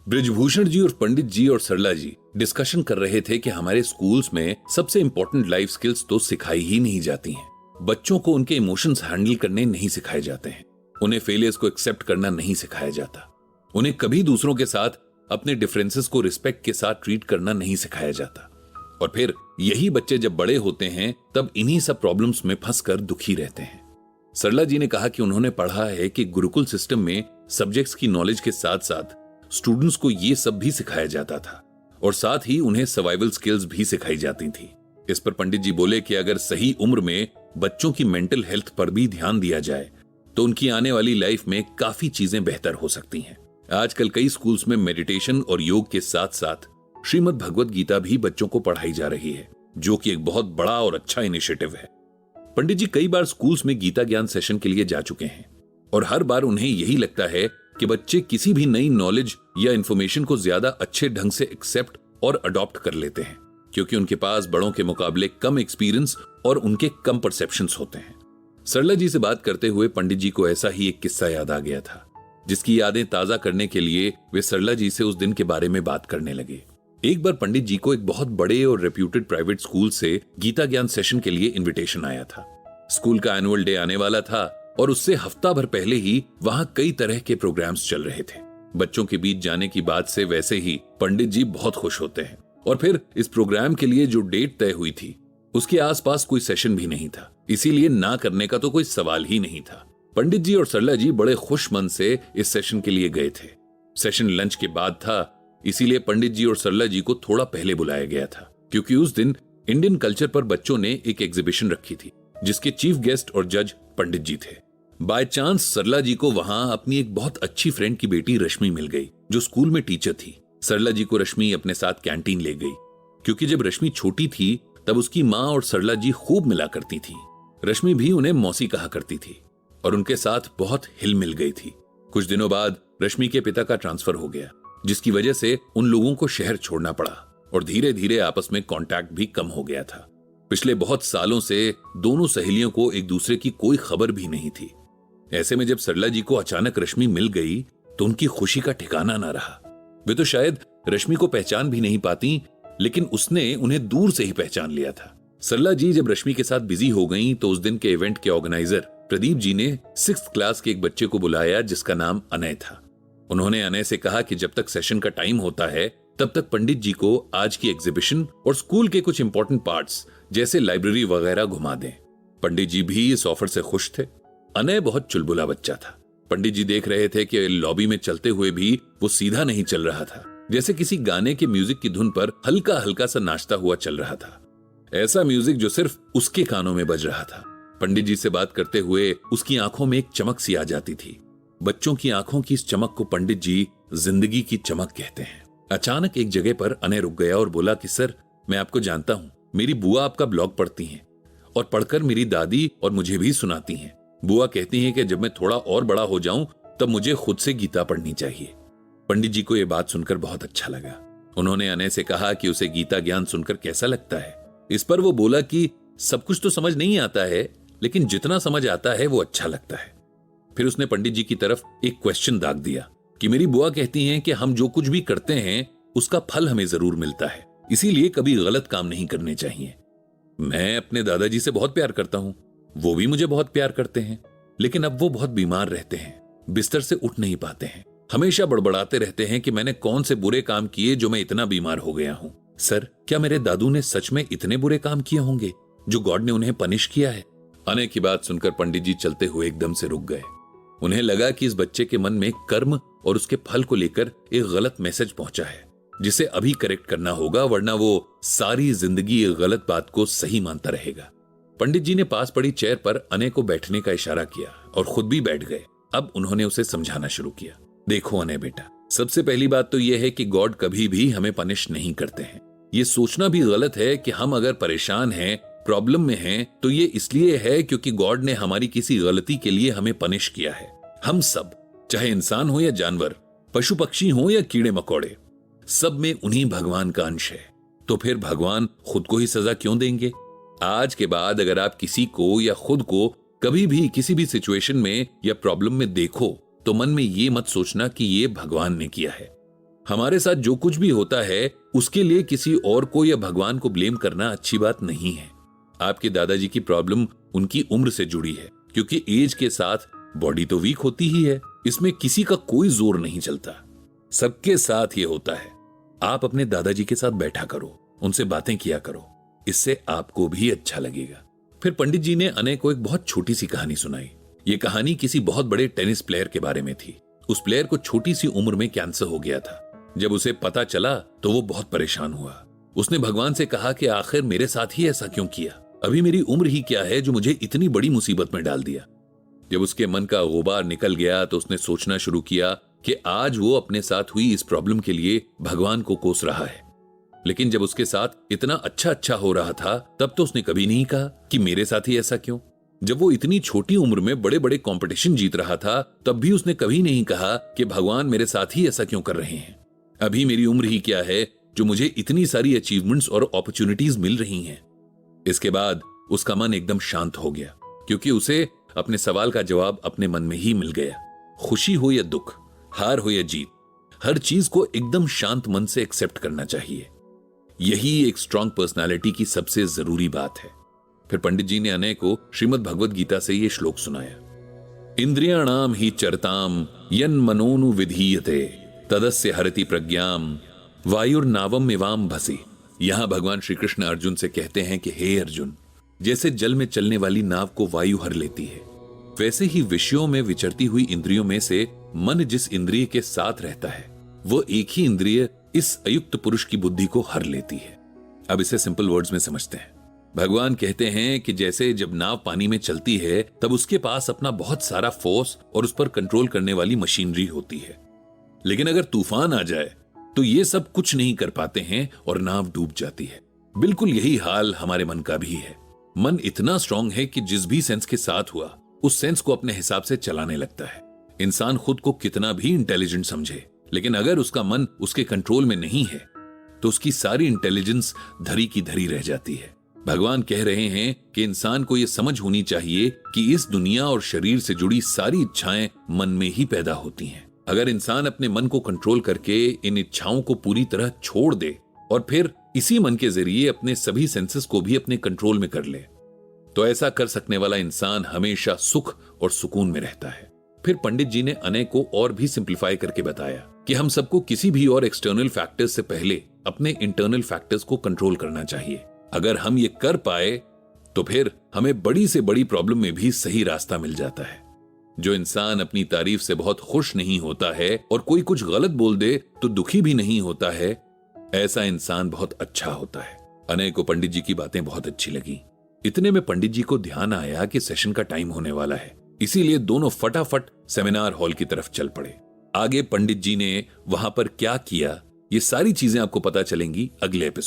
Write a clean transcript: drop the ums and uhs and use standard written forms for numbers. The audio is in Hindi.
ब्रिजभूषण जी और पंडित जी और सरला जी डिस्कशन कर रहे थे कि हमारे स्कूल्स में सबसे इंपॉर्टेंट लाइफ स्किल्स तो सिखाई ही नहीं जाती हैं। बच्चों को उनके इमोशंस हैंडल करने नहीं सिखाए जाते हैं, उन्हें फेलियर्स को एक्सेप्ट करना नहीं सिखाया जाता, उन्हें कभी दूसरों के साथ अपने डिफरेंसेस को रिस्पेक्ट के साथ ट्रीट करना नहीं सिखाया जाता। और फिर यही बच्चे जब बड़े होते हैं तब इन्हीं सब प्रॉब्लम्स में फंसकर दुखी रहते हैं। सरला जी ने कहा कि उन्होंने पढ़ा है कि गुरुकुल सिस्टम में सब्जेक्ट्स की नॉलेज के साथ साथ स्टूडेंट्स को ये सब भी सिखाया जाता था और साथ ही उन्हें सर्वाइवल स्किल्स भी सिखाई जाती थी। इस पर पंडित जी बोले कि अगर सही उम्र में बच्चों की मेंटल हेल्थ पर भी ध्यान दिया जाए तो उनकी आने वाली लाइफ में काफी चीजें बेहतर हो सकती हैं। आजकल कई स्कूल्स में मेडिटेशन और योग के साथ साथ श्रीमद् भगवत गीता भी बच्चों को पढ़ाई जा रही है, जो कि एक बहुत बड़ा और अच्छा इनिशिएटिव है। पंडित जी कई बार स्कूल्स में गीता ज्ञान सेशन के लिए जा चुके हैं और हर बार उन्हें यही लगता है कि बच्चे किसी भी नई नॉलेज या इंफॉर्मेशन को ज्यादा अच्छे ढंग से एक्सेप्ट और अडॉप्ट कर लेते हैं, क्योंकि उनके पास बड़ों के मुकाबले कम एक्सपीरियंस और उनके कम परसेप्शंस होते हैं। सरला जी से बात करते हुए पंडित जी को ऐसा ही एक किस्सा याद आ गया था, जिसकी यादें ताजा करने के लिए वे सरला जी से उस दिन के बारे में बात करने लगे। एक बार पंडित जी को एक बहुत बड़े और रेप्यूटेड प्राइवेट स्कूल से गीता ज्ञान सेशन के लिए इनविटेशन आया था। स्कूल का एनुअल डे आने वाला था और उससे हफ्ता भर पहले ही वहां कई तरह के प्रोग्राम्स चल रहे थे। बच्चों के बीच जाने की बात से वैसे ही पंडित जी बहुत खुश होते हैं और फिर इस प्रोग्राम के लिए जो डेट तय हुई थी उसके आसपास कोई सेशन भी नहीं था, इसीलिए ना करने का तो कोई सवाल ही नहीं था। पंडित जी और सरला जी बड़े खुश मन से इस सेशन के लिए गए थे। सेशन लंच के बाद था, इसीलिए पंडित जी और सरला जी को थोड़ा पहले बुलाया गया था, क्योंकि उस दिन इंडियन कल्चर पर बच्चों ने एक एग्जीबिशन रखी थी जिसके चीफ गेस्ट और जज पंडित जी थे। बाय चांस सरला जी को वहां अपनी एक बहुत अच्छी फ्रेंड की बेटी रश्मि मिल गई, जो स्कूल में टीचर थी। सरला जी को रश्मि अपने साथ कैंटीन ले गई, क्योंकि जब रश्मि छोटी थी तब उसकी माँ और सरला जी खूब मिला करती थी। रश्मि भी उन्हें मौसी कहा करती थी और उनके साथ बहुत हिल मिल गई थी। कुछ दिनों बाद रश्मि के पिता का ट्रांसफर हो गया, जिसकी वजह से उन लोगों को शहर छोड़ना पड़ा और धीरे धीरे आपस में कांटेक्ट भी कम हो गया था। पिछले बहुत सालों से दोनों सहेलियों को एक दूसरे की कोई खबर भी नहीं थी। ऐसे में जब सरला जी को अचानक रश्मि मिल गई तो उनकी खुशी का ठिकाना ना रहा। वे तो शायद रश्मि को पहचान भी नहीं पाती, लेकिन उसने उन्हें दूर से ही पहचान लिया था। सरला जी जब रश्मि के साथ बिजी हो गईं तो उस दिन के इवेंट के ऑर्गेनाइजर प्रदीप जी ने 6th क्लास के एक बच्चे को बुलाया जिसका नाम अनय था। उन्होंने अनय से कहा कि जब तक सेशन का टाइम होता है तब तक पंडित जी को आज की एग्जीबिशन और स्कूल के कुछ इंपॉर्टेंट पार्ट्स जैसे लाइब्रेरी वगैरह घुमा दें। पंडित जी भी इस ऑफर से खुश थे। अनय बहुत चुलबुला बच्चा था। पंडित जी देख रहे थे कि लॉबी में चलते हुए भी वो सीधा नहीं चल रहा था, जैसे किसी गाने के म्यूजिक की धुन पर हल्का हल्का सा नाचता हुआ चल रहा था। ऐसा म्यूजिक जो सिर्फ उसके कानों में बज रहा था। पंडित जी से बात करते हुए उसकी आंखों में एक चमक सी आ जाती थी। बच्चों की आंखों की इस चमक को पंडित जी जिंदगी की चमक कहते हैं। अचानक एक जगह पर अनय रुक गया और बोला कि सर, मैं आपको जानता हूँ, मेरी बुआ आपका ब्लॉग पढ़ती हैं और पढ़कर मेरी दादी और मुझे भी सुनाती हैं। बुआ कहती हैं कि जब मैं थोड़ा और बड़ा हो जाऊं तब मुझे खुद से गीता पढ़नी चाहिए। पंडित जी को यह बात सुनकर बहुत अच्छा लगा। उन्होंने अनय से कहा कि उसे गीता ज्ञान सुनकर कैसा लगता है। इस पर वो बोला कि सब कुछ तो समझ नहीं आता है, लेकिन जितना समझ आता है वो अच्छा लगता है। फिर उसने पंडित जी की तरफ एक क्वेश्चन दाग दिया कि मेरी बुआ कहती हैं कि हम जो कुछ भी करते हैं उसका फल हमें जरूर मिलता है, इसीलिए कभी गलत काम नहीं करने चाहिए। मैं अपने दादाजी से बहुत प्यार करता हूं, वो भी मुझे बहुत प्यार करते हैं, लेकिन अब वो बहुत बीमार रहते हैं, बिस्तर से उठ नहीं पाते हैं, हमेशा बड़बड़ाते रहते हैं कि मैंने कौन से बुरे काम किए जो मैं इतना बीमार हो गया हूं। सर, क्या मेरे दादू ने सच में इतने बुरे काम किए होंगे जो गॉड ने उन्हें पनिश किया है? अनय की बात सुनकर पंडित जी चलते हुए एकदम से रुक गए। उन्हें लगा कि इस बच्चे के मन में कर्म और उसके फल को लेकर एक गलत मैसेज पहुंचा है, जिसे अभी करेक्ट करना होगा, वरना वो सारी जिंदगी एक गलत बात को सही मानता रहेगा। पंडित जी ने पास पड़ी चेयर पर अनय को बैठने का इशारा किया और खुद भी बैठ गए। अब उन्होंने उसे समझाना शुरू किया। देखो अनय बेटा, सबसे पहली बात तो यह है कि गॉड कभी भी हमें पनिश नहीं करते हैं। ये सोचना भी गलत है कि हम अगर परेशान हैं, प्रॉब्लम में हैं, तो ये इसलिए है क्योंकि गॉड ने हमारी किसी गलती के लिए हमें पनिश किया है। हम सब, चाहे इंसान हो या जानवर, पशु पक्षी हो या कीड़े मकोड़े, सब में उन्हीं भगवान का अंश है। तो फिर भगवान खुद को ही सजा क्यों देंगे? आज के बाद अगर आप किसी को या खुद को कभी भी किसी भी सिचुएशन में या प्रॉब्लम में देखो तो मन में ये मत सोचना कि ये भगवान ने किया है। हमारे साथ जो कुछ भी होता है उसके लिए किसी और को या भगवान को ब्लेम करना अच्छी बात नहीं है। आपके दादाजी की प्रॉब्लम उनकी उम्र से जुड़ी है, क्योंकि एज के साथ बॉडी तो वीक होती ही है। इसमें किसी का कोई जोर नहीं चलता, सबके साथ ये होता है। आप अपने दादाजी के साथ बैठा करो, उनसे बातें किया करो, इससे आपको भी अच्छा लगेगा। फिर पंडित जी ने अनय को एक बहुत छोटी सी कहानी सुनाई। ये कहानी किसी बहुत बड़े टेनिस प्लेयर के बारे में थी। उस प्लेयर को छोटी सी उम्र में कैंसर हो गया था। जब उसे पता चला तो वो बहुत परेशान हुआ। उसने भगवान से कहा कि आखिर मेरे साथ ही ऐसा क्यों किया? अभी मेरी उम्र ही क्या है जो मुझे इतनी बड़ी मुसीबत में डाल दिया। जब उसके मन का गुबार निकल गया तो उसने सोचना शुरू किया कि आज वो अपने साथ हुई इस प्रॉब्लम के लिए भगवान को कोस रहा है। लेकिन जब उसके साथ इतना अच्छा हो रहा था तब तो उसने कभी नहीं कहा कि मेरे साथ ही ऐसा क्यों। जब वो इतनी छोटी उम्र में बड़े बड़े कंपटीशन जीत रहा था तब भी उसने कभी नहीं कहा कि भगवान मेरे साथ ही ऐसा क्यों कर रहे हैं। अभी मेरी उम्र ही क्या है जो मुझे इतनी सारी अचीवमेंट्स और अपॉर्चुनिटीज मिल रही हैं। इसके बाद उसका मन एकदम शांत हो गया, क्योंकि उसे अपने सवाल का जवाब अपने मन में ही मिल गया। खुशी हो या दुख, हार हो या जीत, हर चीज को एकदम शांत मन से एक्सेप्ट करना चाहिए। यही एक स्ट्रांग पर्सनालिटी की सबसे जरूरी बात है। फिर पंडित जी ने अनय को श्रीमद् भगवद गीता से ये श्लोक सुनाया। इंद्रियाणाम ही चरताम यन मनोनु विधीयते तदस्य हरति प्रज्ञाम वायुर्नावम इवाम भसी। यहां भगवान श्री कृष्ण अर्जुन से कहते हैं कि हे अर्जुन, जैसे जल में चलने वाली नाव को वायु हर लेती है, वैसे ही विषयों में विचरती हुई इंद्रियों में से मन जिस इंद्रिय के साथ रहता है वो एक ही इंद्रिय इस अयुक्त पुरुष की बुद्धि को हर लेती है। अब इसे सिंपल वर्ड्स में समझते हैं। भगवान कहते हैं कि जैसे जब नाव पानी में चलती है तब उसके पास अपना बहुत सारा फोर्स और उस पर कंट्रोल करने वाली मशीनरी होती है, लेकिन अगर तूफान आ जाए तो ये सब कुछ नहीं कर पाते हैं और नाव डूब जाती है। बिल्कुल यही हाल हमारे मन का भी है। मन इतना स्ट्रांग है कि जिस भी सेंस के साथ हुआ उस सेंस को अपने हिसाब से चलाने लगता है। इंसान खुद को कितना भी इंटेलिजेंट समझे, लेकिन अगर उसका मन उसके कंट्रोल में नहीं है तो उसकी सारी इंटेलिजेंस धरी की धरी रह जाती है। भगवान कह रहे हैं कि इंसान को यह समझ होनी चाहिए कि इस दुनिया और शरीर से जुड़ी सारी इच्छाएं मन में ही पैदा होती हैं। अगर इंसान अपने मन को कंट्रोल करके इन इच्छाओं को पूरी तरह छोड़ दे और फिर इसी मन के जरिए अपने सभी सेंसेस को भी अपने कंट्रोल में कर ले, तो ऐसा कर सकने वाला इंसान हमेशा सुख और सुकून में रहता है। फिर पंडित जी ने अनय को और भी सिंप्लीफाई करके बताया कि हम सबको किसी भी और एक्सटर्नल फैक्टर्स से पहले अपने इंटरनल फैक्टर्स को कंट्रोल करना चाहिए। अगर हम ये कर पाए तो फिर हमें बड़ी से बड़ी प्रॉब्लम में भी सही रास्ता मिल जाता है। जो इंसान अपनी तारीफ से बहुत खुश नहीं होता है और कोई कुछ गलत बोल दे तो दुखी भी नहीं होता है, ऐसा इंसान बहुत अच्छा होता है। अनय को पंडित जी की बातें बहुत अच्छी लगी। इतने में पंडित जी को ध्यान आया कि सेशन का टाइम होने वाला है, इसीलिए दोनों फटाफट सेमिनार हॉल की तरफ चल पड़े। आगे पंडित जी ने वहां पर क्या किया, ये सारी चीजें आपको पता चलेंगी अगले एपिसोड।